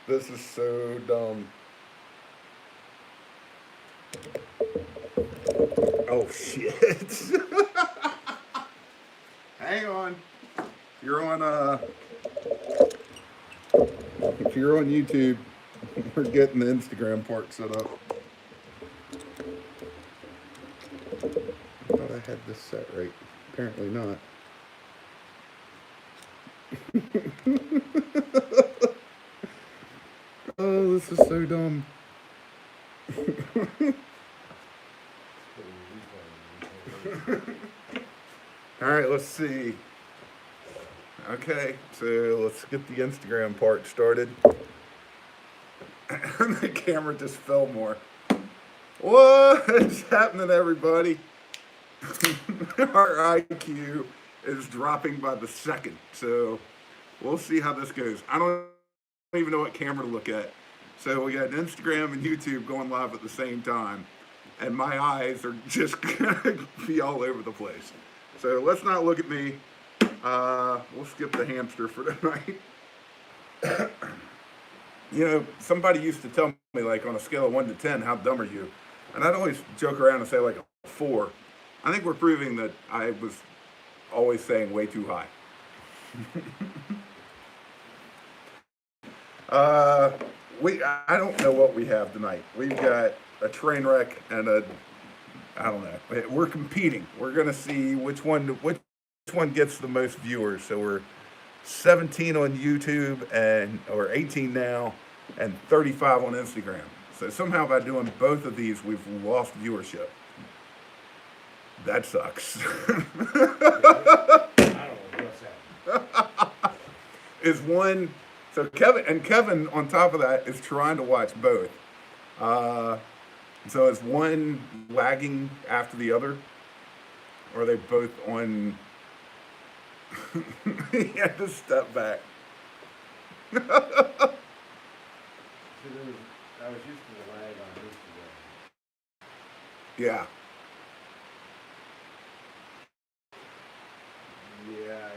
This is so dumb. Oh shit. Hang on. You're on if you're on YouTube, we're getting the Instagram part set up. I thought I had this set right. Apparently not. Oh, this is so dumb. All right, let's see. Okay, so let's get the Instagram part started. The camera just fell more. What's happening, everybody? Our IQ is dropping by the second, so we'll see how this goes. I don't even know what camera to look at. So we got Instagram and YouTube going live at the same time, and my eyes are just gonna be all over the place. So let's not look at me. We'll skip the hamster for tonight. You know, somebody used to tell me, like, on a scale of 1 to 10, how dumb are you? And I'd always joke around and say, like, a 4. I think we're proving that I was always saying way too high. I don't know what we have tonight. We've got a train wreck and I don't know. We're competing. We're gonna see which one gets the most viewers. So we're 17 on YouTube or 18 now, and 35 on Instagram. So somehow by doing both of these, we've lost viewership. That sucks. I don't know what's happening. Is one so Kevin on top of that is trying to watch both. So is one lagging after the other, or are they both on? He had to step back. See, I was used to the lag on Instagram. Yeah. Yeah.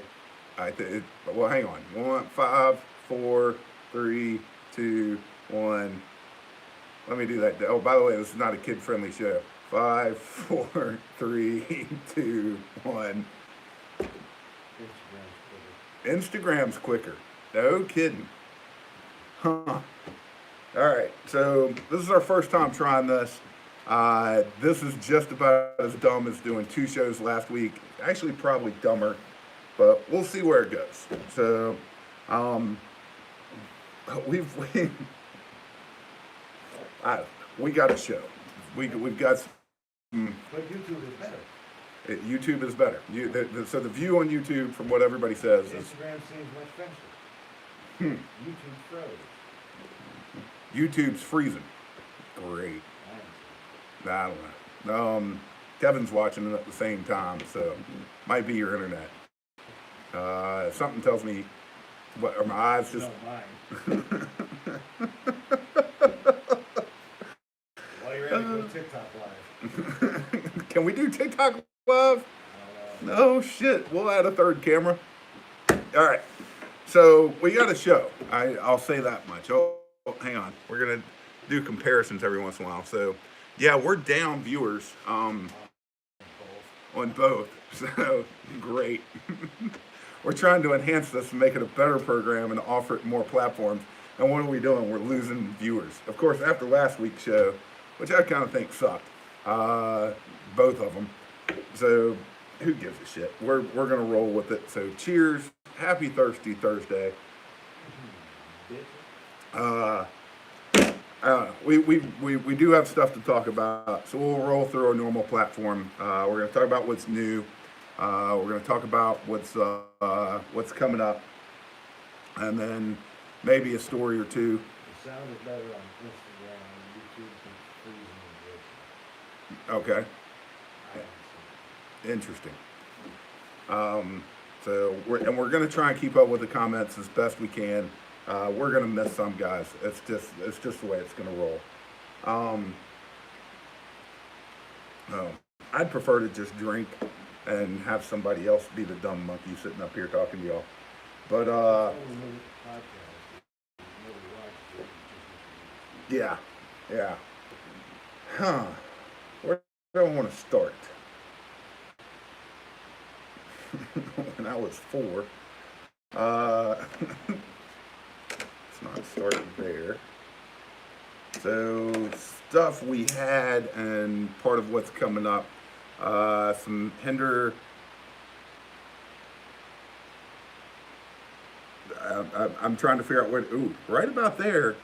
Well, hang on. 1, 5, 4, 3, 2, 1. Let me do that. Oh, by the way, this is not a kid-friendly show. 5, 4, 3, 2, 1. Instagram's quicker. No kidding. Huh. All right. So this is our first time trying this. This is just about as dumb as doing 2 shows last week. Actually, probably dumber, but we'll see where it goes. So, we got a show. We've got. But YouTube is better. YouTube is better. So the view on YouTube, from what everybody says, is Instagram seems much faster. YouTube froze. YouTube's freezing. Great. I don't know. Kevin's watching it at the same time, so might be your internet. Something tells me, or my eyes just. No, mine. While you're at it, go TikTok live. Can we do TikTok live? No shit. We'll add a third camera. All right. So we got a show. I'll say that much. Oh, hang on. We're gonna do comparisons every once in a while. So yeah, we're down viewers on both. So great. We're trying to enhance this and make it a better program and offer it more platforms. And what are we doing? We're losing viewers. Of course, after last week's show, which I kind of think sucked, both of them. So who gives a shit? We're gonna roll with it. So cheers. Happy Thirsty Thursday. We do have stuff to talk about, so we'll roll through our normal platform. We're going to talk about what's new. We're going to talk about what's coming up, and then maybe a story or two. It sounded better on Instagram. YouTube keeps freezing. Okay. Interesting. So we're going to try and keep up with the comments as best we can. We're going to miss some guys. It's just the way it's going to roll. I'd prefer to just drink and have somebody else be the dumb monkey sitting up here talking to y'all. But Only limit podcast. Nobody watches it. yeah, yeah. Huh. Where do I want to start? When I was 4. It's not starting there. So stuff we had and part of what's coming up. Some Hinderer. I'm trying to figure out what. Ooh, right about there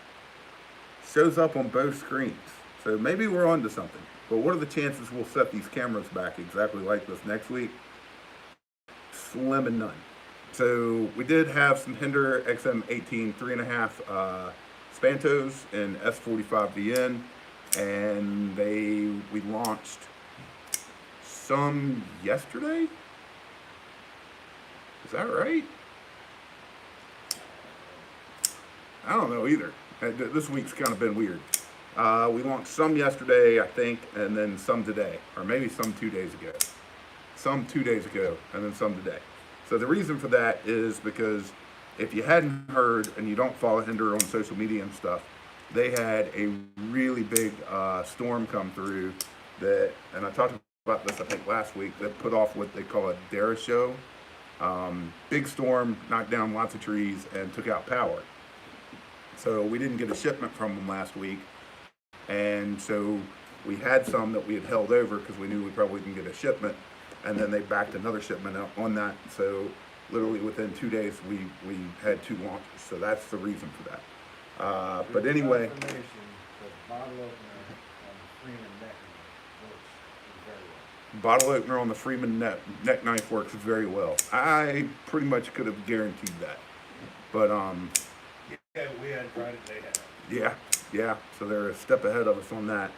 shows up on both screens. So maybe we're onto something. But what are the chances we'll set these cameras back exactly like this next week? Slim and none. So we did have some Hinderer XM18 3.5 Spantos in S45VN, and we launched some yesterday. Is that right? I don't know either. This week's kind of been weird. We launched some yesterday, I think, and then some today, or maybe some 2 days ago. Some 2 days ago, and then some today. So the reason for that is because if you hadn't heard and you don't follow Hinderer on social media and stuff, they had a really big storm come through that, and I talked about this I think last week, that put off what they call a Dara show. Big storm, knocked down lots of trees, and took out power. So we didn't get a shipment from them last week, and so we had some that we had held over because we knew we probably didn't get a shipment, and then they backed another shipment up on that. So literally within 2 days we had 2 launches. So that's the reason for that. But anyway, The bottle opener on the Freeman neck works very well. bottle opener on the Freeman neck knife works very well. I pretty much could have guaranteed that. But Yeah, we had tried it, they had. yeah. So they're a step ahead of us on that.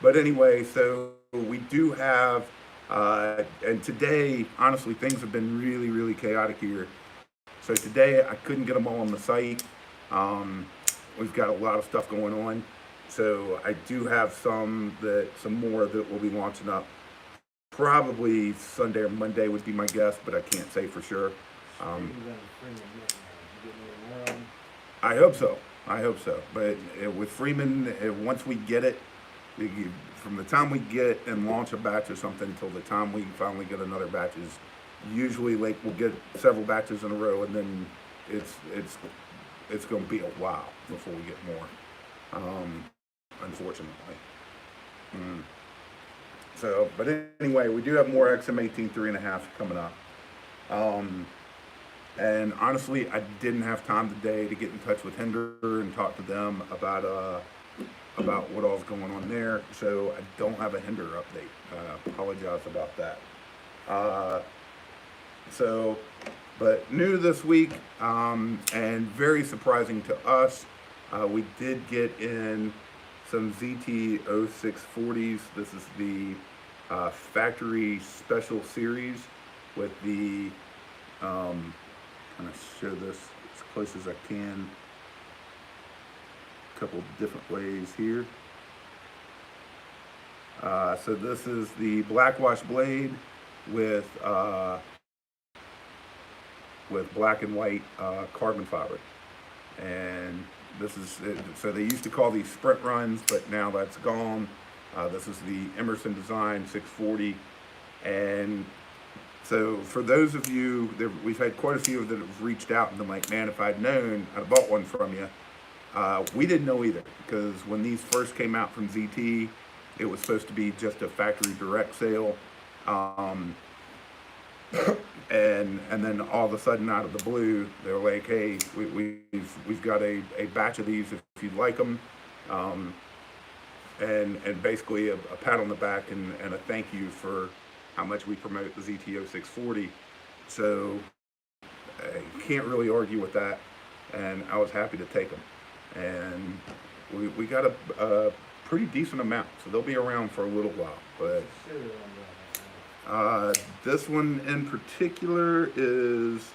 But anyway, so we do have, and today, honestly, things have been really, really chaotic here. So today, I couldn't get them all on the site. We've got a lot of stuff going on. So I do have some more that will be launching up. Probably Sunday or Monday would be my guess, but I can't say for sure. I hope so. But with Freeman, once we get it, from the time we get and launch a batch or something until the time we finally get another batch is usually like we'll get several batches in a row, and then it's going to be a while before we get more. Unfortunately. So, but anyway, we do have more XM18 3.5 coming up. And honestly, I didn't have time today to get in touch with Hinderer and talk to them about what all's going on there. So I don't have a Hinderer update. Apologize about that. But new this week, and very surprising to us, we did get in some ZT0640s. This is the factory special series with the, I'm going to show this as close as I can. A couple different ways here. So this is the black wash blade with black and white carbon fiber, and this is so they used to call these sprint runs, but now that's gone. This is the Emerson Design 640, and so for those of you, we've had quite a few that have reached out and been like, man, if I'd known, I'd have bought one from you. We didn't know either, because when these first came out from ZT, it was supposed to be just a factory direct sale. And then all of a sudden, out of the blue, they were like, hey, we've got a batch of these if you'd like them. And basically a pat on the back and a thank you for how much we promote the ZT0640. So I can't really argue with that, and I was happy to take them. And we got a pretty decent amount, so they'll be around for a little while. But this one in particular is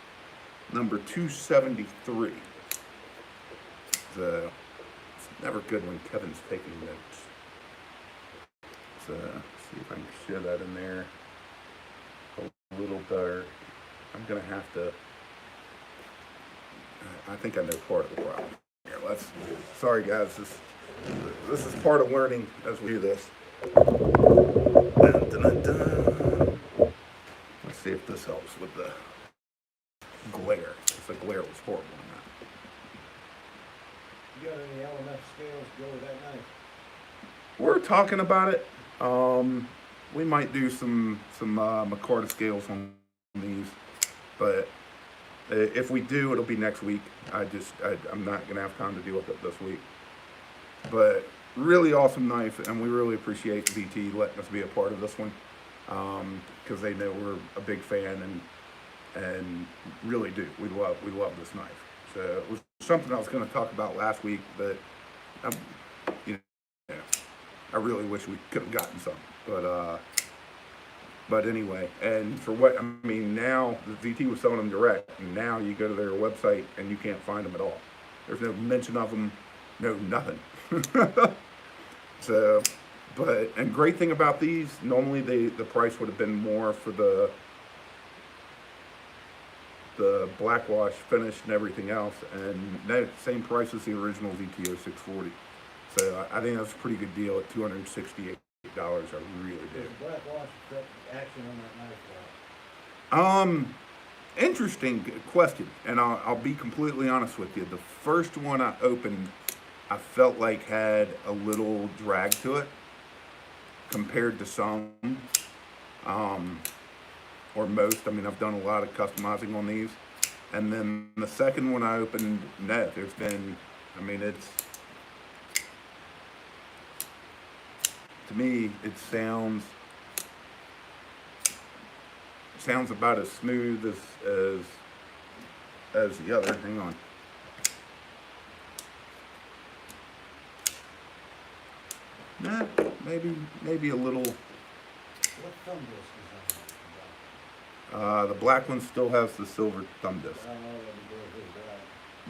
number 273. So it's never good when Kevin's taking notes. So see if I can share that in there a little better. I'm gonna have to I think I know part of the problem. Here, sorry guys, this is part of learning as we do this. Dun, dun, dun, dun. Let's see if this helps with the glare. The glare was horrible on that. You got any LMF scales to go with that knife? We're talking about it. We might do some McCarta scales on these, but if we do, it'll be next week. I'm not gonna have time to deal with it this week. But really awesome knife, and we really appreciate VT letting us be a part of this one, because they know we're a big fan and really do. We love this knife. So it was something I was going to talk about last week, but you know, I really wish we could have gotten some. But anyway, and for what I mean, now the VT was selling them direct, and now you go to their website and you can't find them at all. There's no mention of them, no nothing. So, and great thing about these, normally the price would have been more for the black wash finish and everything else, and no, same price as the original VTO 640. So I think that's a pretty good deal at $268. I really do. Black wash action on that knife. Interesting question, and I'll be completely honest with you. The first one I opened, I felt like had a little drag to it compared to some, or most. I mean, I've done a lot of customizing on these. And then the second one I opened, no, there's been, I mean, to me, it sounds about as smooth as the other. Hang on. Nah, maybe a little. What thumb disc is on that? The black one still has the silver thumb disc. I don't know what it is,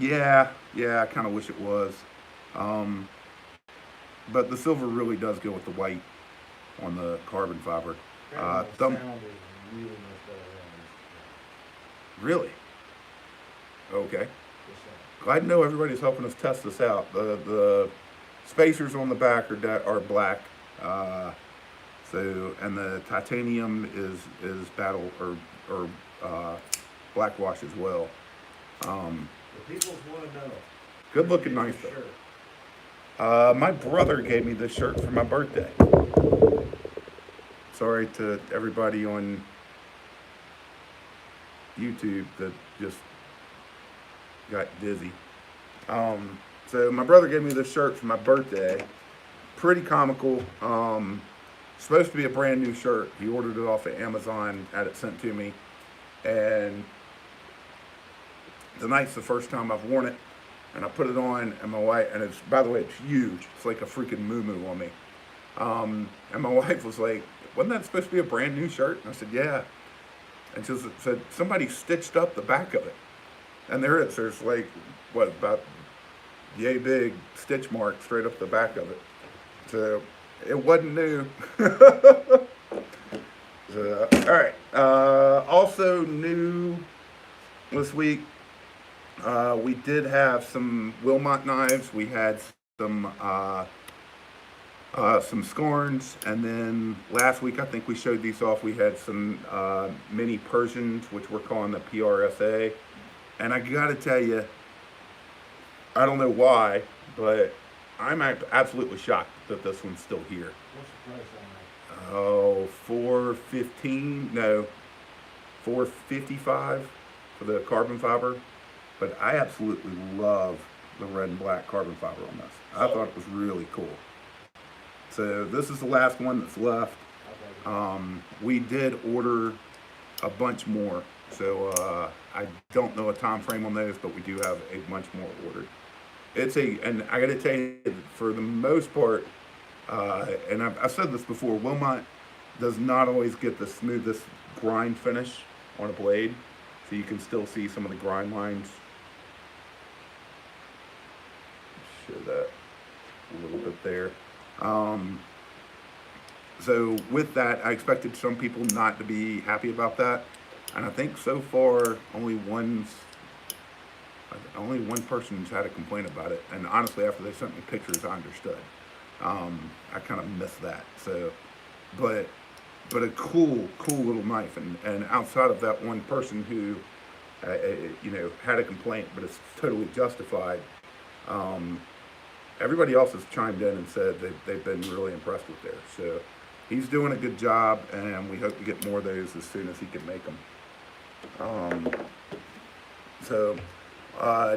right? Yeah, I kind of wish it was. But the silver really does go with the white on the carbon fiber. The Thumb. sound is really much better than this. Really? Okay. Just saying. Glad to know everybody's helping us test this out. The spacers on the back are black. So, and the titanium is battle or black wash as well. The people want to know. Good looking knife though. Sure. My brother gave me this shirt for my birthday. Sorry to everybody on YouTube that just got dizzy. So my brother gave me this shirt for my birthday. Pretty comical. Supposed to be a brand new shirt. He ordered it off of Amazon, had it sent to me, and tonight's the first time I've worn it. And I put it on, and my wife, and it's, by the way, it's huge. It's like a freaking moo-moo on me. And my wife was like, wasn't that supposed to be a brand new shirt? And I said, yeah. And she said, somebody stitched up the back of it. And there it is. There's like, what, about yay big stitch mark straight up the back of it. So it wasn't new. So, all right. Also new this week, we did have some Wilmot knives. We had some Scorns, and then last week I think we showed these off. We had some mini Persians, which we're calling the PRSA. And I gotta tell you, I don't know why, but I'm absolutely shocked that this one's still here. What's the price on that? Oh, $415? No, $455 for the carbon fiber. But I absolutely love the red and black carbon fiber on this. I thought it was really cool. So this is the last one that's left. We did order a bunch more. So I don't know a time frame on those, but we do have a bunch more ordered. And I gotta tell you, for the most part, and I've said this before, Wilmot does not always get the smoothest grind finish on a blade. So you can still see some of the grind lines. Show that a little bit there. So with that, I expected some people not to be happy about that. And I think so far only one's Only one person's had a complaint about it, and honestly, after they sent me pictures, I understood. I kind of missed that. So, but a cool little knife, and outside of that one person who, had a complaint, but it's totally justified. Everybody else has chimed in and said they've been really impressed with theirs. So he's doing a good job, and we hope to get more of those as soon as he can make them.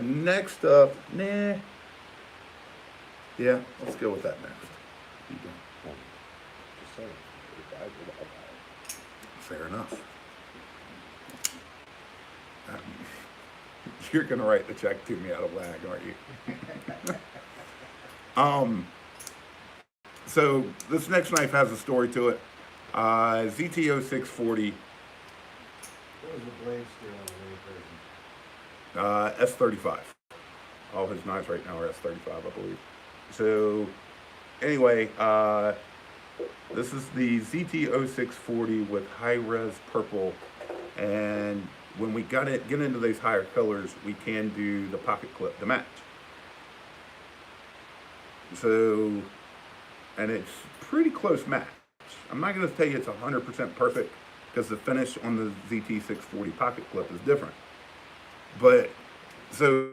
Next up, yeah, let's go with that next. Just saying. Fair enough. You're gonna write the check to me out of lag, aren't you? So this next knife has a story to it. ZTO 640. What was the blade steel on the way person? S35. All his knives right now are S35, I believe. So anyway, this is the ZTO 640 with high res purple, and when we get into these higher colors, we can do the pocket clip to match. So, and it's pretty close match. I'm not going to tell you it's 100% perfect because the finish on the ZT640 pocket clip is different. But, so,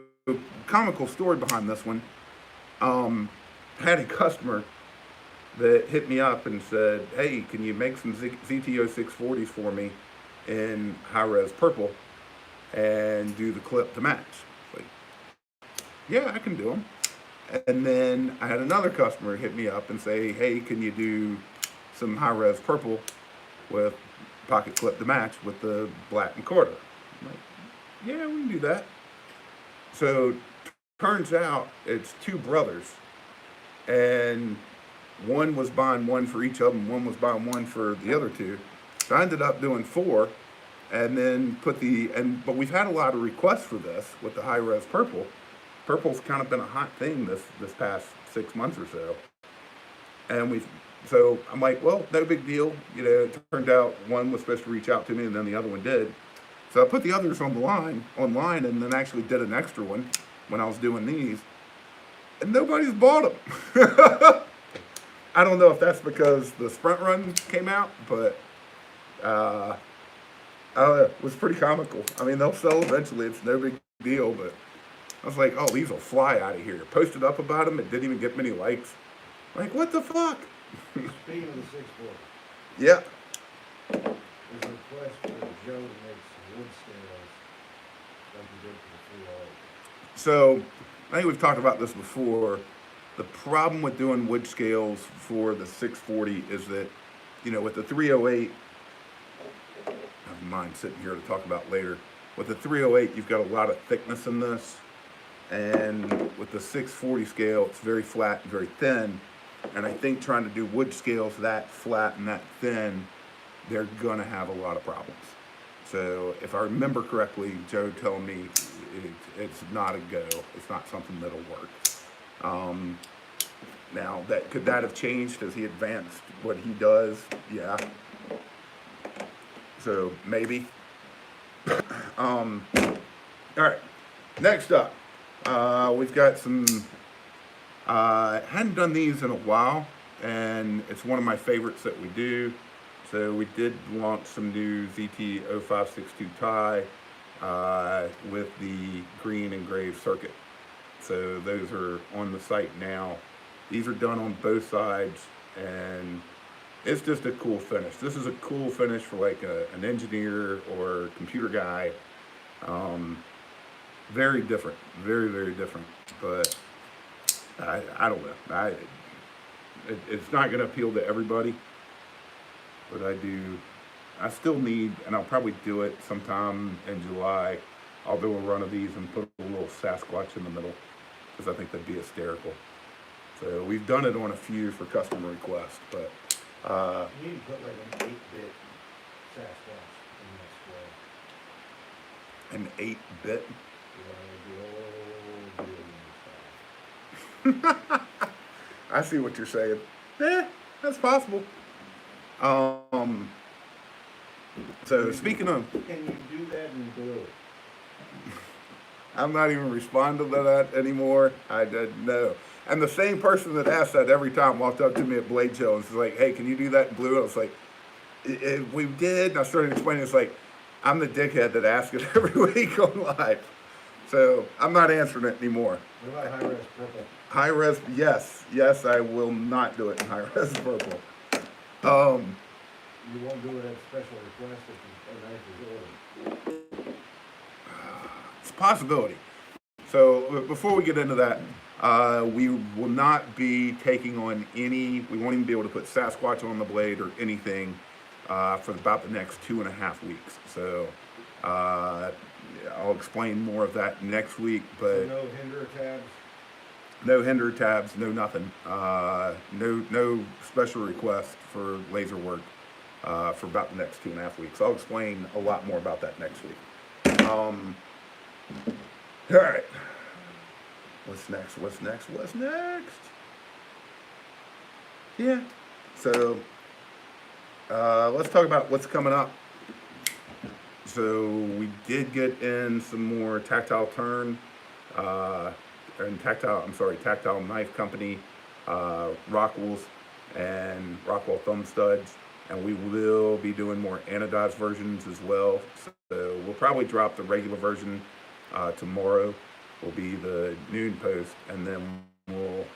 comical story behind this one. Had a customer that hit me up and said, hey, can you make some ZTO 640s for me in high-res purple and do the clip to match? Like, yeah, I can do them. And then I had another customer hit me up and say, hey, can you do some high-res purple with pocket clip to match with the black and quarter? I'm like, yeah, we can do that. So turns out it's two brothers, and one was buying one for each of them, one was buying one for the other two. So I ended up doing 4, and then but we've had a lot of requests for this with the high res purple. Purple's kind of been a hot thing this past 6 months or so. And so I'm like, well, no big deal. It turned out one was supposed to reach out to me and then the other one did. So I put the others online, and then actually did an extra one when I was doing these. And nobody's bought them. I don't know if that's because the sprint run came out, but I don't know. It was pretty comical. I mean, they'll sell eventually. It's no big deal, but I was like, oh, these will fly out of here. Posted up about them. It didn't even get many likes. Like, what the fuck? Speaking of the 640, Yeah. there's a request for Joe to make some wood scales like he did for the 308. So, I think we've talked about this before. The problem with doing wood scales for the 640 is that, with the 308, I have mine sitting here to talk about later. With the 308, you've got a lot of thickness in this. And with the 640 scale, it's very flat and very thin. And I think trying to do wood scales that flat and that thin, they're gonna have a lot of problems. So if I remember correctly, Joe telling me it's not a go. It's not something that'll work. Now, could that have changed as he advanced what he does? Yeah. So maybe. All right. Next up, we've got some. Hadn't done these in a while, and it's one of my favorites that we do. So we did launch some new ZT 0562 tie with the green engraved circuit. So those are on the site now. These are done on both sides, and it's just a cool finish. This is a cool finish for like an engineer or computer guy. Very different, very, very different. But I don't know. It's not going to appeal to everybody, but I still need, and I'll probably do it sometime in July. I'll do a run of these and put a little Sasquatch in the middle, because I think that'd be hysterical. So we've done it on a few for customer requests, but You need to put like an 8-bit Sasquatch in that square. an 8-bit. The old stuff. I see what you're saying. That's possible. So speaking of, Can you do that in blue? I'm not even responding to that anymore. I didn't know. And the same person that asked that every time walked up to me at Blade Show and was like, "Hey, can you do that in blue?" I was like, "We did." And I started explaining. It's like, I'm the dickhead that asks it every week on live. So I'm not answering it anymore. What about high-res purple? High res, yes, I will not do it in high res purple. You won't do it at special request if a knife is ordered. It's a possibility. So before we get into that, we will not be taking on any. We won't even be able to put Sasquatch on the blade or anything for about the next 2.5 weeks. So I'll explain more of that next week. But So no Hinderer tabs? no Hinderer tabs, no nothing. No special request for laser work for about the next 2.5 weeks. I'll explain a lot more about that next week. All right. What's next? Yeah. So let's talk about what's coming up. So we did get in some more Tactile Turn, Tactile Knife Company, Rockwells and Rockwell thumb studs, and we will be doing more anodized versions as well. So we'll probably drop the regular version tomorrow. Will be the noon post, and then we'll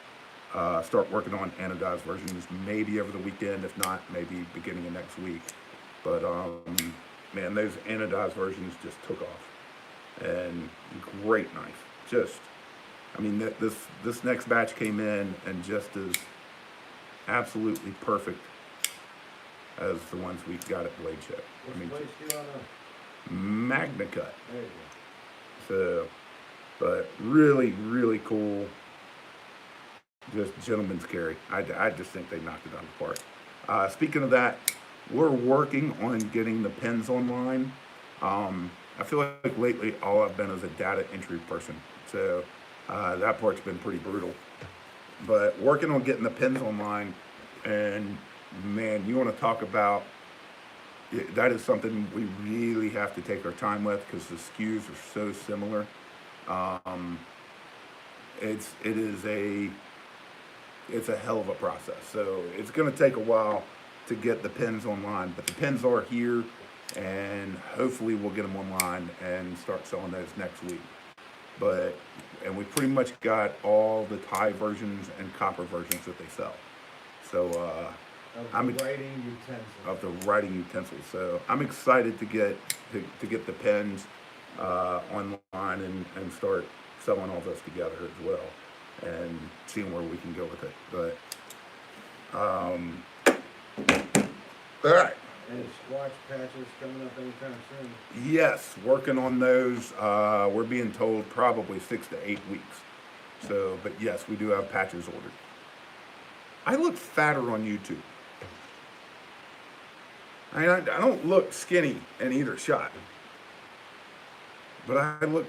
start working on anodized versions maybe over the weekend, if not maybe beginning of next week. But man, those anodized versions just took off, and great knife. Just, I mean, this next batch came in and just is absolutely perfect as the ones we got at Blade Show. What's I mean, the place do on a? Magna Cut. There you So, but really, really cool. Just gentleman's carry. I just think they knocked it out of the park. Speaking of that, we're working on getting the pins online. I feel like lately all I've been is a data entry person. So that part's been pretty brutal. But working on getting the pins online, and man, you want to talk about, that is something we really have to take our time with because the SKUs are so similar. It's a hell of a process. So it's going to take a while to get the pins online, but the pins are here, and hopefully we'll get them online and start selling those next week. And we pretty much got all the Thai versions and copper versions that they sell. So Of the writing utensils. of the writing utensils. So I'm excited to get the pens online and start selling all this together as well, and seeing where we can go with it. But all right. Any squatch patches coming up anytime soon? Yes, working on those. We're being told probably 6 to 8 weeks. So, but yes, we do have patches ordered. I look fatter on YouTube. I don't look skinny in either shot, but I look.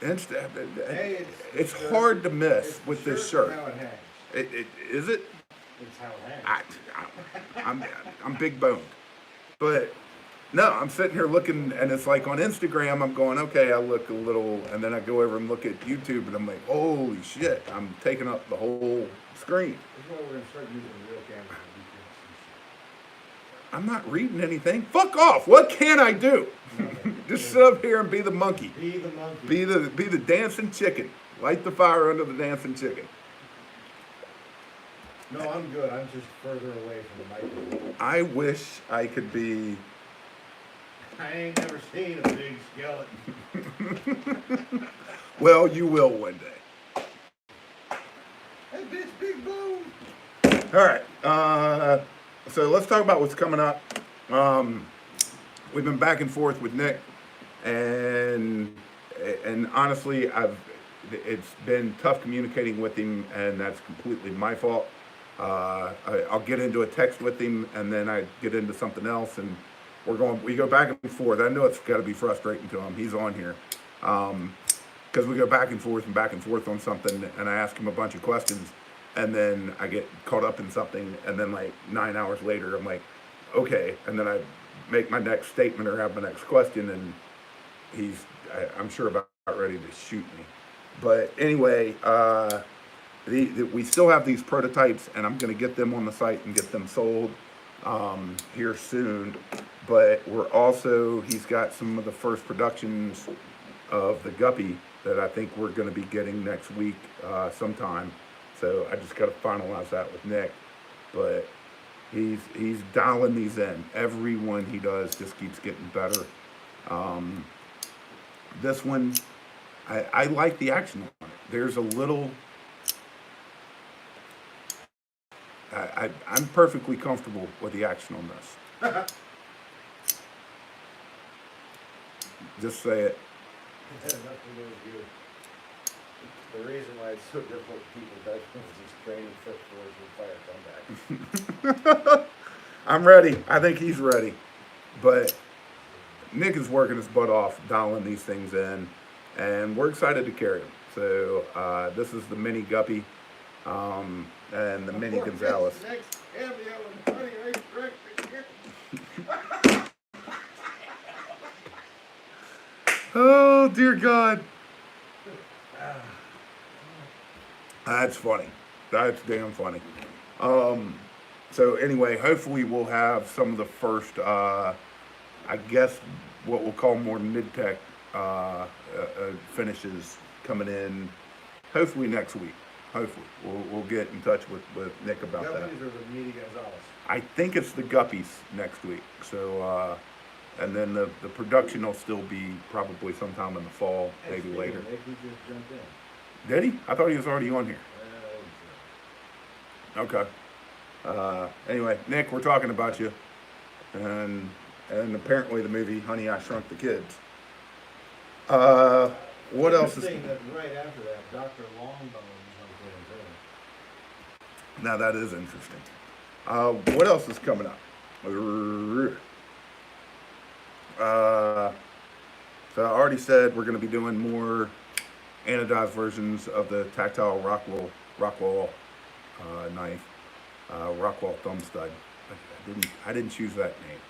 Hey, it's hard to miss it's with the this shirt shirt. and how it hangs. Is it? It's how it hangs. I'm big boned, but no, I'm sitting here looking, and it's like on Instagram, I'm going, okay, I look a little, and then I go over and look at YouTube, and I'm like, holy shit, I'm taking up the whole screen. This is why we're going to start using real cameras. I'm not reading anything. Fuck off. What can I do? Just sit up here and be the monkey. Be the monkey. Be the dancing chicken. Light the fire under the dancing chicken. No, I'm good. I'm just further away from the microphone. I wish I could be. I ain't never seen a big skeleton. Well, you will one day. Hey, bitch, big bone. All right. So let's talk about what's coming up. We've been back and forth with Nick, and honestly, it's been tough communicating with him, and that's completely my fault. I'll get into a text with him, and then I get into something else, and we go back and forth. I know it's got to be frustrating to him. He's on here because we go back and forth on something, and I ask him a bunch of questions, and then I get caught up in something, and then like 9 hours later, I'm like, okay, and then I make my next statement or have my next question, and I'm sure about ready to shoot me. But anyway, we still have these prototypes, and I'm going to get them on the site and get them sold here soon. But he's got some of the first productions of the Guppy that I think we're going to be getting next week sometime. So I just got to finalize that with Nick. But he's dialing these in. Every one he does just keeps getting better. This one, I like the action on it. There's a little. I'm perfectly comfortable with the action on this. Just say it. It has nothing to do with you. The reason why it's so difficult to keep in touch is it's training foot forward and fire comeback. I'm ready. I think he's ready. But Nick is working his butt off dialing these things in, and we're excited to carry them. So this is the mini Guppy and the mini Gonzalez. Next cameo in Honey I Shrunk the Kitten. Oh, dear God. That's funny. That's damn funny. So anyway, hopefully we'll have some of the first, I guess, what we'll call more mid-tech finishes coming in, hopefully next week. Hopefully. We'll get in touch with Nick about that. Guppies or the mini Gonzalez? I think it's the Guppies next week. So, and then the production will still be probably sometime in the fall, maybe later. Nick, he just jumped in. Did he? I thought he was already on here. Okay. Anyway, Nick, we're talking about you, and apparently the movie Honey I Shrunk the Kids. What else is? Interesting that right after that, Dr. Longbones jumped in. Now that is interesting. What else is coming up? So I already said we're going to be doing more anodized versions of the Tactile Rockwell knife, Rockwell thumb stud. I didn't choose that name.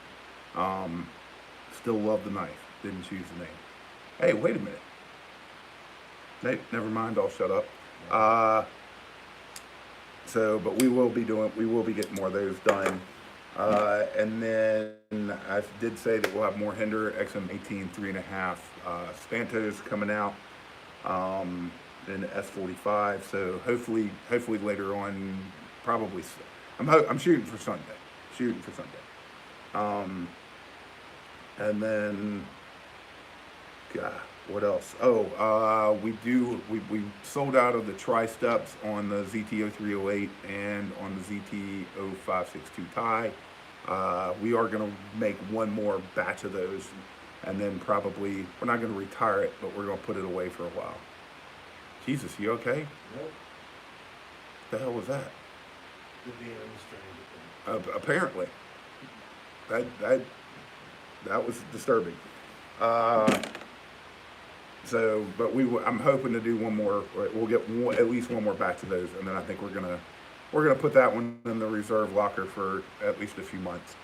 Still love the knife. Didn't choose the name. Hey, wait a minute. Never mind. I'll shut up. But we will be getting more of those done. And then I did say that we'll have more Hinderer XM18 3.5 Spantos coming out in S45. So hopefully later on, probably. I'm shooting for Sunday. And then, God, what else? We sold out of the tri-steps on the ZT0308 and on the ZT0562 tie. We are going to make one more batch of those, and then probably, we're not going to retire it, but we're going to put it away for a while. Jesus, you okay? Nope. The hell was that? The DM strain. Apparently. That was disturbing. But I'm hoping to do one more. We'll get at least one more batch of those, and then I think we're gonna put that one in the reserve locker for at least a few months.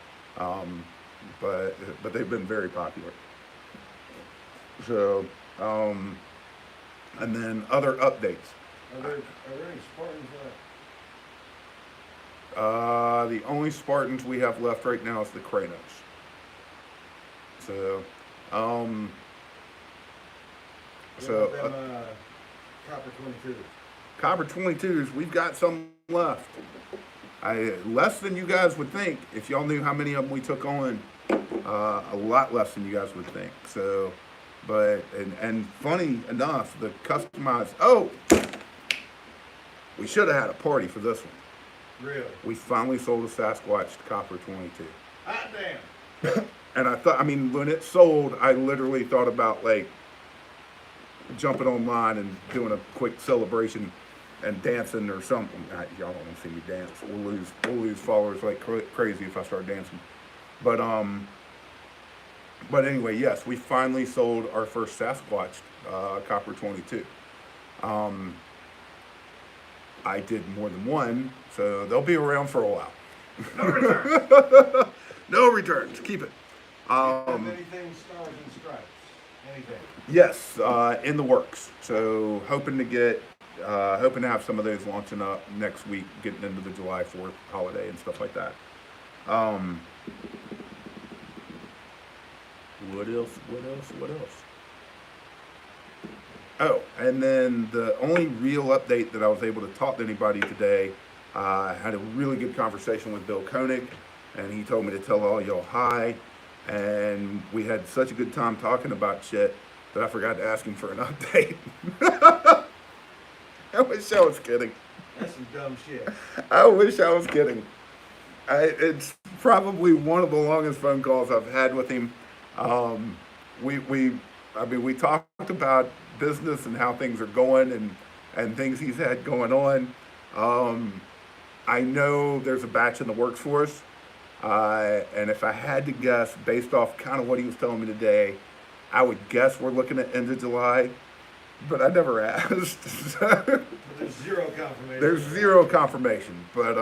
But they've been very popular. So, and then other updates. Are there any Spartans left? The only Spartans we have left right now is the Kranos. So, What about them, Copper 22s? Copper 22s, we've got some left. Less than you guys would think. If y'all knew how many of them we took on, a lot less than you guys would think. So, and funny enough, the customized. Oh, we should have had a party for this one. Really? We finally sold a Sasquatch Copper 22. Hot damn. And when it sold, I literally thought about like jumping online and doing a quick celebration and dancing or something. Y'all don't want to see me dance. We'll lose followers like crazy if I start dancing. But anyway, yes, we finally sold our first Sasquatch Copper 22. I did more than one, so they'll be around for a while. No return. No returns. Keep it. Anything stars and stripes? Anything? Yes, in the works. So hoping to have some of those launching up next week, getting into the July 4th holiday and stuff like that. Um, what else? What else? What else? Oh, and then the only real update that I was able to talk to anybody today, I had a really good conversation with Bill Koenig, and he told me to tell all y'all hi. And we had such a good time talking about shit that I forgot to ask him for an update. I wish I was kidding. That's some dumb shit. I wish I was kidding. It's probably one of the longest phone calls I've had with him. Um, we talked about business and how things are going and things he's had going on. I know there's a batch in the works for us. And if I had to guess, based off kind of what he was telling me today, I would guess we're looking at end of July, but I never asked. So There's zero confirmation. there's zero confirmation, but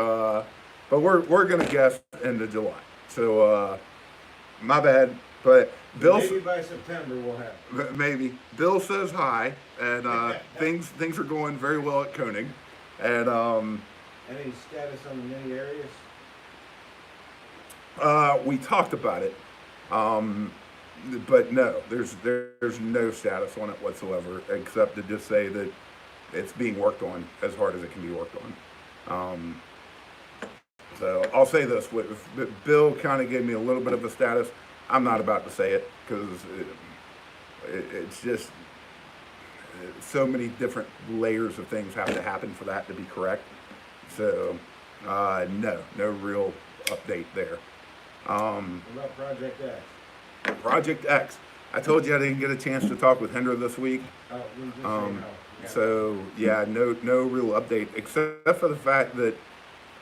we're gonna guess end of July. So my bad. But Bill, Maybe by September we'll have it. maybe Bill says hi, and things are going very well at Koenig, and Any status on the mini areas? we talked about it, but no, there's no status on it whatsoever, except to just say that it's being worked on as hard as it can be worked on. So I'll say this: Bill kind of gave me a little bit of a status. I'm not about to say it because it's just so many different layers of things have to happen for that to be correct. So no real update there. What about Project X? Project X. I told you I didn't get a chance to talk with Hinderer this week. Oh, we just say Um, no. Yeah. So yeah, no real update except for the fact that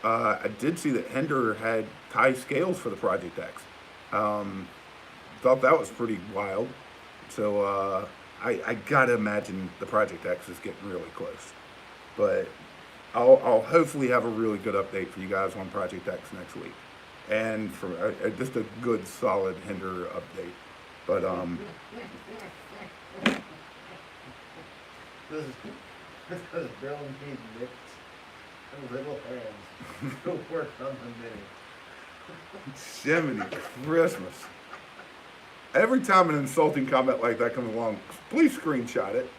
I did see that Hinderer had tie scales for the Project X. Thought that was pretty wild. So I gotta imagine the Project X is getting really close. But I'll hopefully have a really good update for you guys on Project X next week, and for just a good solid Hinderer update. But This is Bill needs Nick's little hands to work on the mini. Jiminy Christmas. Every time an insulting comment like that comes along, please screenshot it.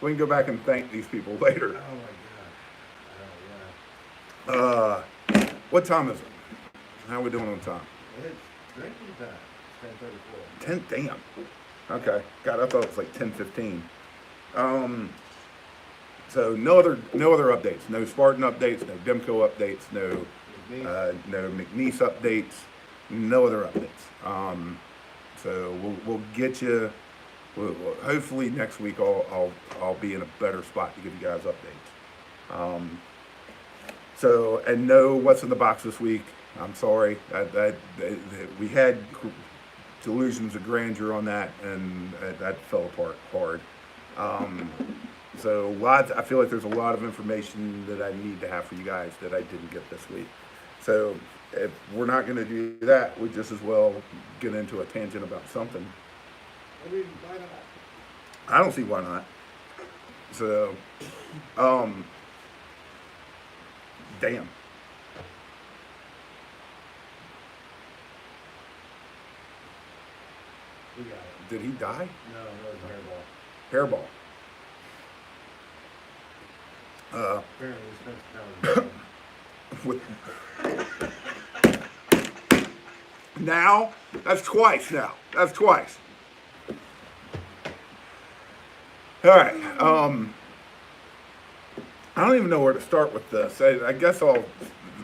We can go back and thank these people later. Oh my god. Oh yeah. What time is it? How are we doing on time? It's drinking time. 10:34. 10, damn. Okay. God, I thought it was like 10:15. So no other updates. No Spartan updates, no Demco updates, no McNeese updates, no other updates. So we'll get you. Hopefully next week I'll be in a better spot to give you guys updates. So and know what's in the box this week. I'm sorry we had delusions of grandeur on that, and that fell apart hard. So I feel like there's a lot of information that I need to have for you guys that I didn't get this week. So if we're not going to do that, we just as well get into a tangent about something. I mean, why not? I don't see why not. So, damn. We got it. Did he die? No, that was a hairball. Hairball. Apparently we spent some time With now, that's twice now. That's twice. All right. I don't even know where to start with this. I guess I'll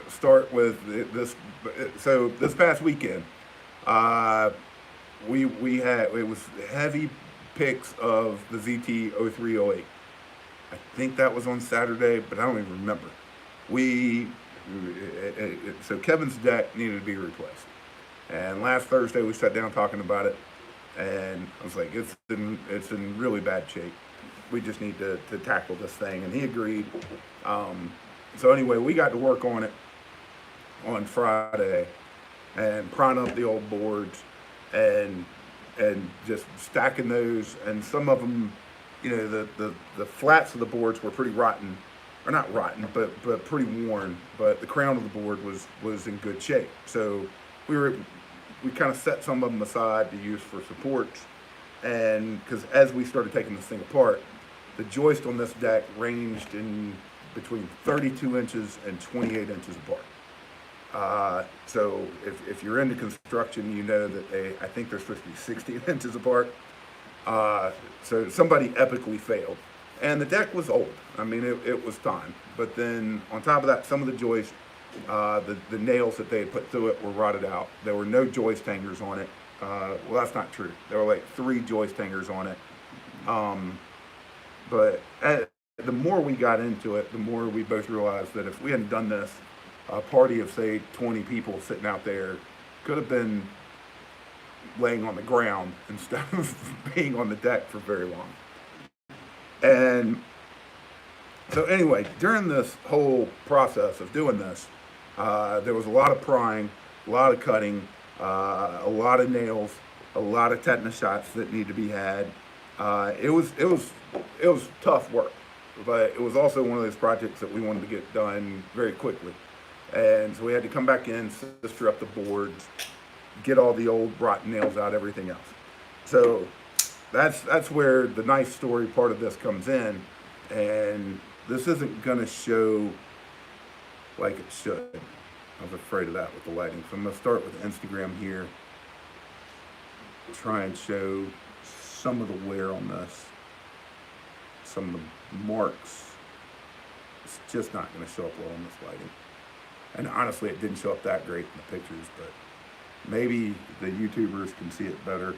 start with this. So this past weekend, we had it was heavy picks of the ZT 0308. I think that was on Saturday, but I don't even remember. So Kevin's deck needed to be replaced, and last Thursday we sat down talking about it, and I was like, it's in really bad shape. We just need to tackle this thing, and he agreed. So anyway, we got to work on it on Friday and prime up the old boards, and and just stacking those. And some of them, the flats of the boards were pretty rotten, or not rotten, but pretty worn. But the crown of the board was in good shape. So we kind of set some of them aside to use for supports. And because as we started taking this thing apart, the joist on this deck ranged in between 32 inches and 28 inches apart. So if you're into construction, you know that I think they're supposed to be 16 inches apart. So somebody epically failed. And the deck was old. I mean, it was time. But then on top of that, some of the joists, the nails that they had put through it were rotted out. There were no joist hangers on it. Well, that's not true. There were like 3 joist hangers on it. But the more we got into it, the more we both realized that if we hadn't done this, a party of, say, 20 people sitting out there could have been laying on the ground instead of being on the deck for very long. And so anyway, during this whole process of doing this, there was a lot of prying, a lot of cutting, a lot of nails, a lot of tetanus shots that need to be had. It was tough work, but it was also one of those projects that we wanted to get done very quickly. And so we had to come back in, sister up the boards, get all the old rotten nails out, everything else. So that's where the nice story part of this comes in. And this isn't gonna show like it should. I was afraid of that with the lighting. So I'm gonna start with Instagram here. Try and show some of the wear on this. Some of the marks. It's just not gonna show up well in this lighting. And honestly, it didn't show up that great in the pictures, but maybe the YouTubers can see it better.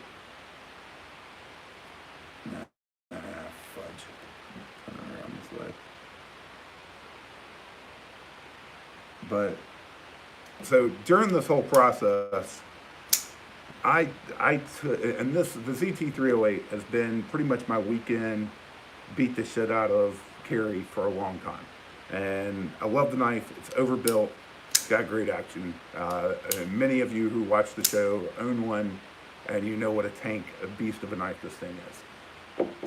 Fudge. Turn around this way. But so during this whole process, and the ZT308 has been pretty much my weekend beat the shit out of carry for a long time. And I love the knife. It's overbuilt. It's got great action. And many of you who watch the show own one, and you know what a beast of a knife this thing is.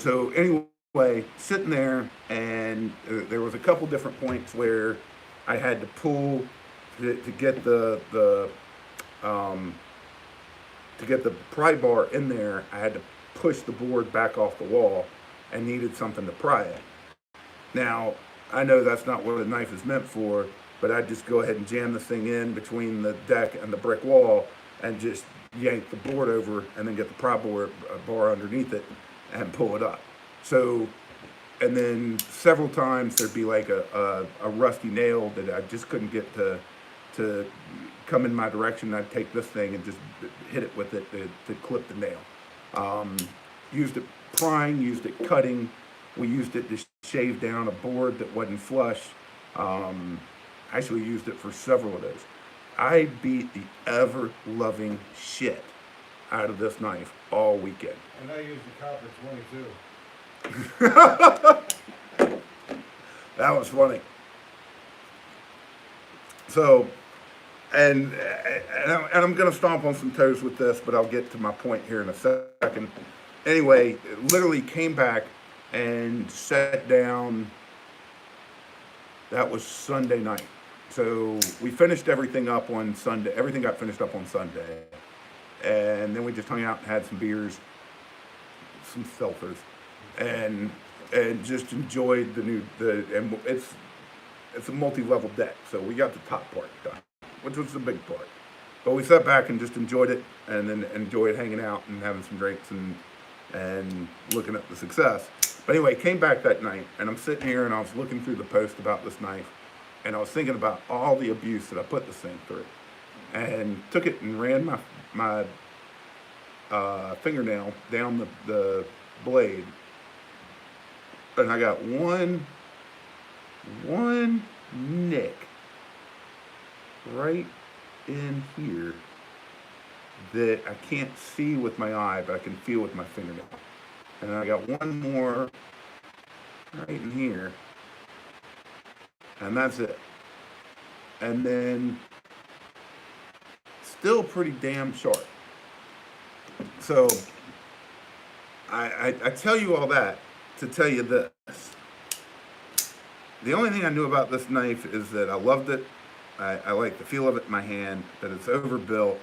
So anyway, sitting there, and there was a couple different points where I had to pull to get the pry bar in there. I had to push the board back off the wall and needed something to pry it. Now, I know that's not what a knife is meant for, but I'd just go ahead and jam this thing in between the deck and the brick wall and just yank the board over and then get the pry bar underneath it and pull it up. So, and then several times there'd be like a rusty nail that I just couldn't get to come in my direction. I'd take this thing and just hit it with it to clip the nail. Used it prying, used it cutting. We used it to shave down a board that wasn't flush. Actually used it for several of those. I beat the ever-loving shit out of this knife all weekend. And I used the copper 22. That was funny. So, and I'm going to stomp on some toes with this, but I'll get to my point here in a second. Anyway, literally came back and sat down. That was Sunday night. So we finished everything up on Sunday. Everything got finished up on Sunday. And then we just hung out and had some beers, some seltzers, and just enjoyed and it's a multi-level deck. So we got the top part done, which was the big part. But we sat back and just enjoyed it, and then enjoyed hanging out and having some drinks and looking at the success. But anyway, came back that night, and I'm sitting here and I was looking through the post about this knife, and I was thinking about all the abuse that I put this thing through, and took it and ran my fingernail down the blade, and I got one nick right in here that I can't see with my eye, but I can feel with my fingernail. And I got one more right in here, and that's it. And then still pretty damn sharp. So I tell you all that to tell you this. The only thing I knew about this knife is that I loved it. I like the feel of it in my hand, that it's overbuilt,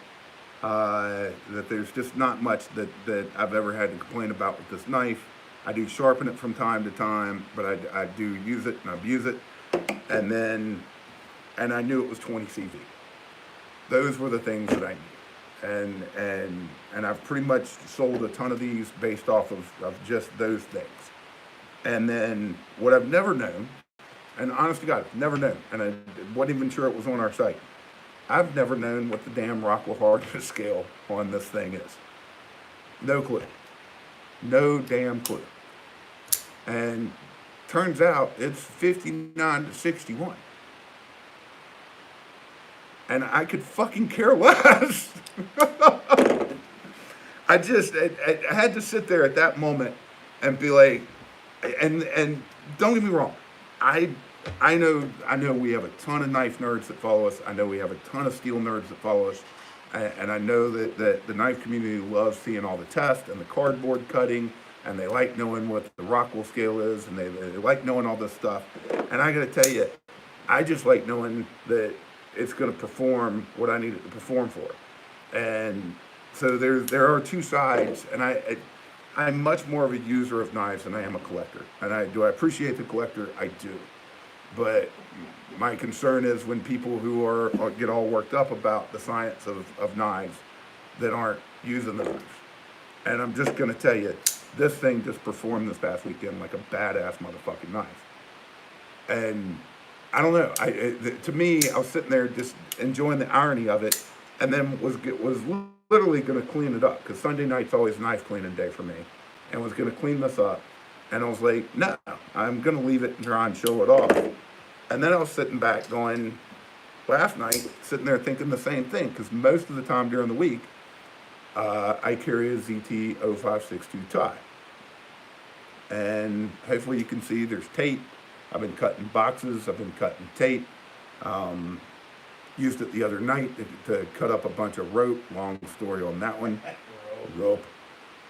that there's just not much that I've ever had to complain about with this knife. I do sharpen it from time to time, but I do use it and abuse it. And I knew it was 20 CV. Those were the things that I knew. And I've pretty much sold a ton of these based off of just those things. And then what I've never known, and honest to God, never known, and I wasn't even sure it was on our site, I've never known what the damn Rockwell hardness scale on this thing is. No clue. No damn clue. And turns out it's 59 to 61. And I could fucking care less. I had to sit there at that moment and be like, and don't get me wrong, I know we have a ton of knife nerds that follow us. I know we have a ton of steel nerds that follow us. And I know that the knife community loves seeing all the tests and the cardboard cutting, and they like knowing what the Rockwell scale is, and they like knowing all this stuff. And I gotta tell you, I just like knowing that it's gonna perform what I need it to perform for. And so there are two sides, and I'm much more of a user of knives than I am a collector. And do I appreciate the collector? I do. But my concern is when people who get all worked up about the science of knives that aren't using the knives. And I'm just gonna tell you, this thing just performed this past weekend like a badass motherfucking knife. And I don't know, to me, I was sitting there just enjoying the irony of it, and then was literally gonna clean it up, because Sunday night's always knife cleaning day for me, and was gonna clean this up. And I was like, no, I'm gonna leave it and try and show it off. And then I was sitting back going, last night, sitting there thinking the same thing, because most of the time during the week, I carry a ZT 0562 tie. And hopefully you can see there's tape. I've been cutting boxes, I've been cutting tape. Used it the other night to cut up a bunch of rope, long story on that one. Rope.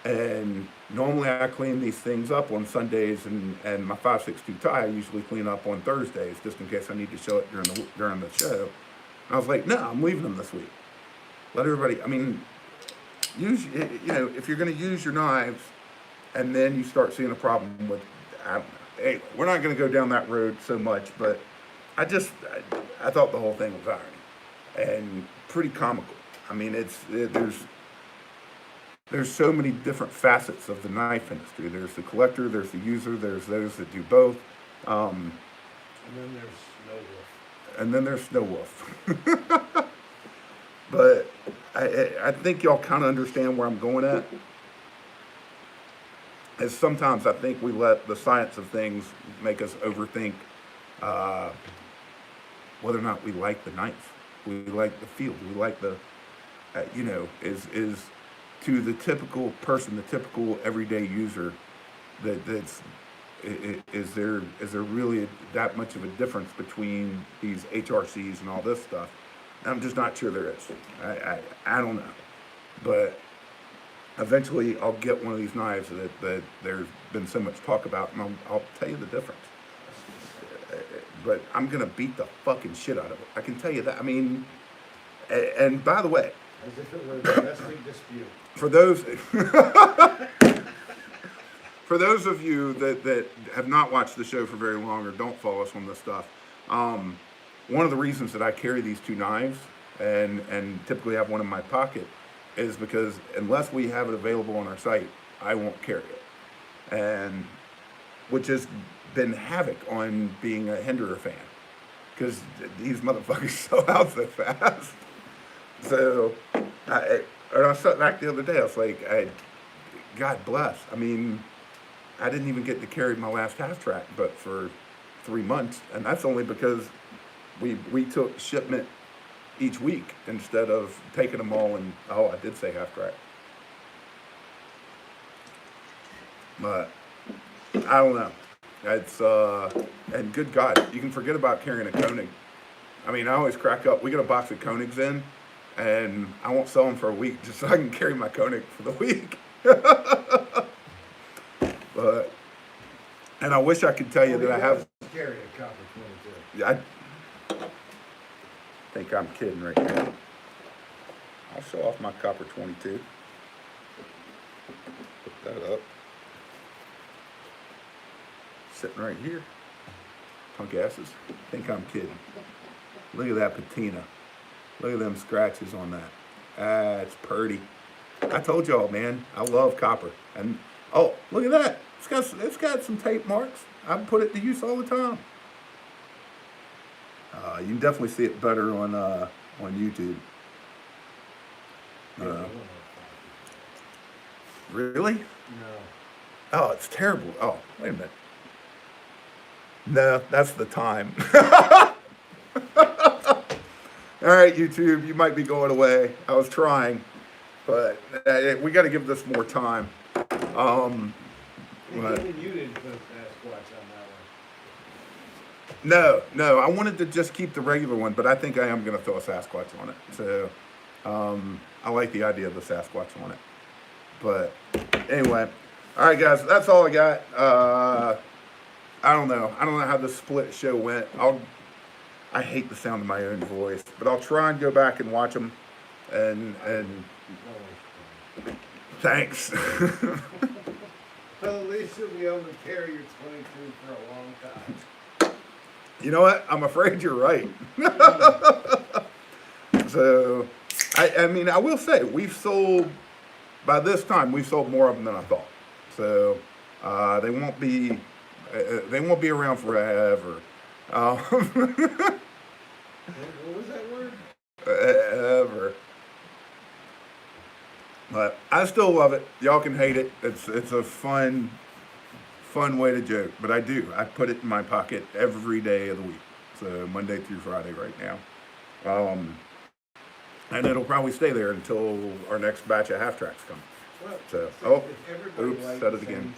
And normally I clean these things up on Sundays, and my 562 tie I usually clean up on Thursdays, just in case I need to show it during the show. And I was like, no, I'm leaving them this week. Let everybody, I mean, if you're going to use your knives, and then you start seeing a problem with, I don't know. Hey, we're not going to go down that road so much, but I thought the whole thing was irony and pretty comical. I mean, there's so many different facets of the knife industry. There's the collector, there's the user, there's those that do both. And then there's Snow Wolf. And then there's Snow Wolf. But I think y'all kind of understand where I'm going at. As sometimes I think we let the science of things make us overthink whether or not we like the knife, we like the feel, we like the, is to the typical person, the typical everyday user, is there really that much of a difference between these HRCs and all this stuff? I'm just not sure there is. I don't know, but eventually I'll get one of these knives that there's been so much talk about, and I'll tell you the difference. But I'm gonna beat the fucking shit out of it. I can tell you that. I mean, and by the way, As if it were the wrestling dispute. for those for those of you that have not watched the show for very long or don't follow us on this stuff, one of the reasons that I carry these two knives and typically have one in my pocket is because unless we have it available on our site, I won't carry it. And which has been havoc on being a Hinderer fan, because these motherfuckers sell out so fast. So I sat back the other day, I was like, God bless. I mean, I didn't even get to carry my last half track but for 3 months, and that's only because we took shipment each week instead of taking them all. And I did say half track, but I don't know. It's and good God, you can forget about carrying a Koenig. I mean, I always crack up. We get a box of Koenigs in, and I won't sell them for a week just so I can carry my Koenig for the week. And I wish I could tell you that I have. Carry a copper 22. I think I'm kidding right now. I'll show off my copper 22. Put that up. Sitting right here. Punk asses. Think I'm kidding. Look at that patina. Look at them scratches on that. That's pretty. I told y'all, man, I love copper. And oh, look at that. It's got some tape marks. I put it to use all the time. You can definitely see it better on YouTube. Really? No. Oh, it's terrible. Oh, wait a minute. No, that's the time. All right, YouTube, you might be going away. I was trying, but we got to give this more time. But, You didn't put Sasquatch on that no, I wanted to just keep the regular one, but I think I am going to throw a Sasquatch on it. So I like the idea of the Sasquatch on it. But anyway, all right, guys, that's all I got. I don't know how the split show went. I hate the sound of my own voice, but I'll try and go back and watch them. And thanks. Well, at least you'll be able to carry your 22 for a long time. You know what? I'm afraid you're right. So, I mean, I will say by this time we've sold more of them than I thought. So they won't be around forever. What was that word? Ever. But I still love it. Y'all can hate it. It's a fun way to joke. But I do. I put it in my pocket every day of the week. So Monday through Friday right now. And it'll probably stay there until our next batch of half tracks come. Well, So, oops, said it again.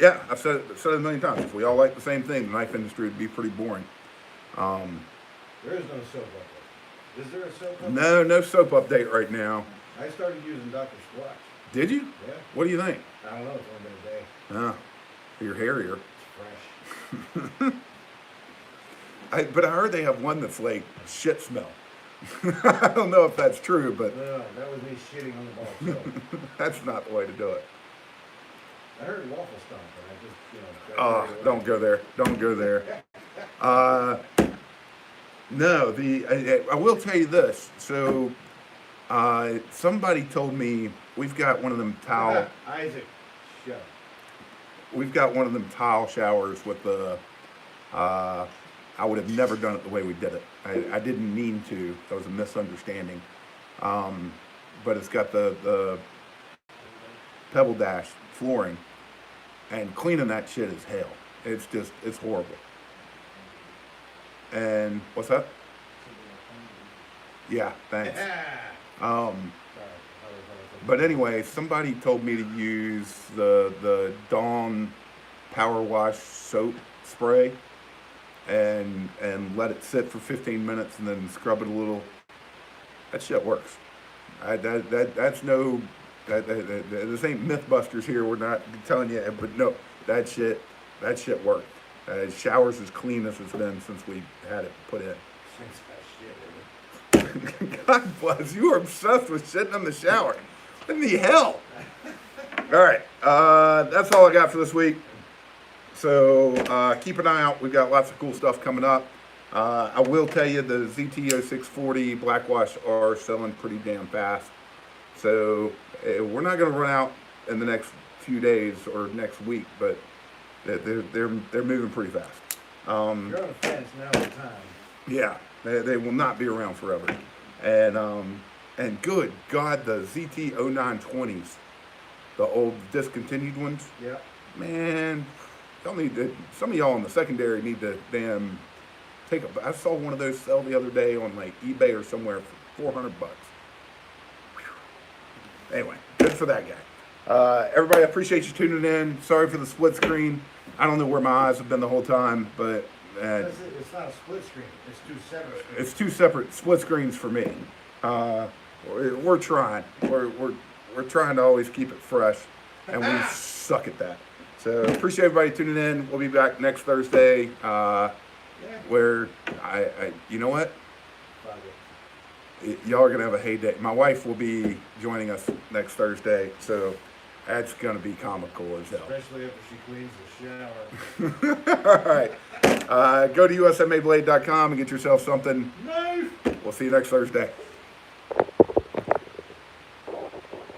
Yeah, I've said it a million times. If we all like the same thing, the knife industry would be pretty boring. There is no soap update. Is there a soap update? No soap update right now. I started using Dr. Squatch. Did you? Yeah. What do you think? I don't know, it's only been a day. You're hairier. It's fresh. But I heard they have one that's like shit smell. I don't know if that's true, but No, that was me shitting on the ball soap. that's not the way to do it. I heard waffle stomp, and I just, Oh, don't go there. Don't go there. No, I will tell you this. So, somebody told me we've got one of them towel. Isaac, shut. We've got one of them tile showers with the. I would have never done it the way we did it. I didn't mean to. That was a misunderstanding. But it's got the pebble dash flooring, and cleaning that shit is hell. It's horrible. And what's that? Yeah, thanks. But anyway, somebody told me to use the Dawn Power Wash soap spray and let it sit for 15 minutes and then scrub it a little. That shit works. That's no. This ain't Mythbusters here. We're not telling you, but no, that shit worked. Shower's as clean as it's been since we had it put in. God bless. You are obsessed with shitting in the shower. What in the hell? All right. That's all I got for this week. So keep an eye out. We've got lots of cool stuff coming up. I will tell you the ZT0640 Blackwash are selling pretty damn fast. So we're not going to run out in the next few days or next week, but they're moving pretty fast. You're on the fence now all the time. Yeah, they will not be around forever. And good God, the ZT0920s, the old discontinued ones. Yeah. Man, y'all need to. Some of y'all in the secondary need to damn take a. I saw one of those sell the other day on like eBay or somewhere for $400. Anyway, good for that guy. Everybody, I appreciate you tuning in. Sorry for the split screen. I don't know where my eyes have been the whole time, but It's not a split screen. It's two separate screens. it's two separate split screens for me. We're trying. We're trying to always keep it fresh, and we suck at that. So appreciate everybody tuning in. We'll be back next Thursday. Where you know what? Y'all are gonna have a heyday. My wife will be joining us next Thursday, so that's gonna be comical as hell. Especially after she cleans the shower. All right. Go to usmablade.com and get yourself something. Knife! We'll see you next Thursday.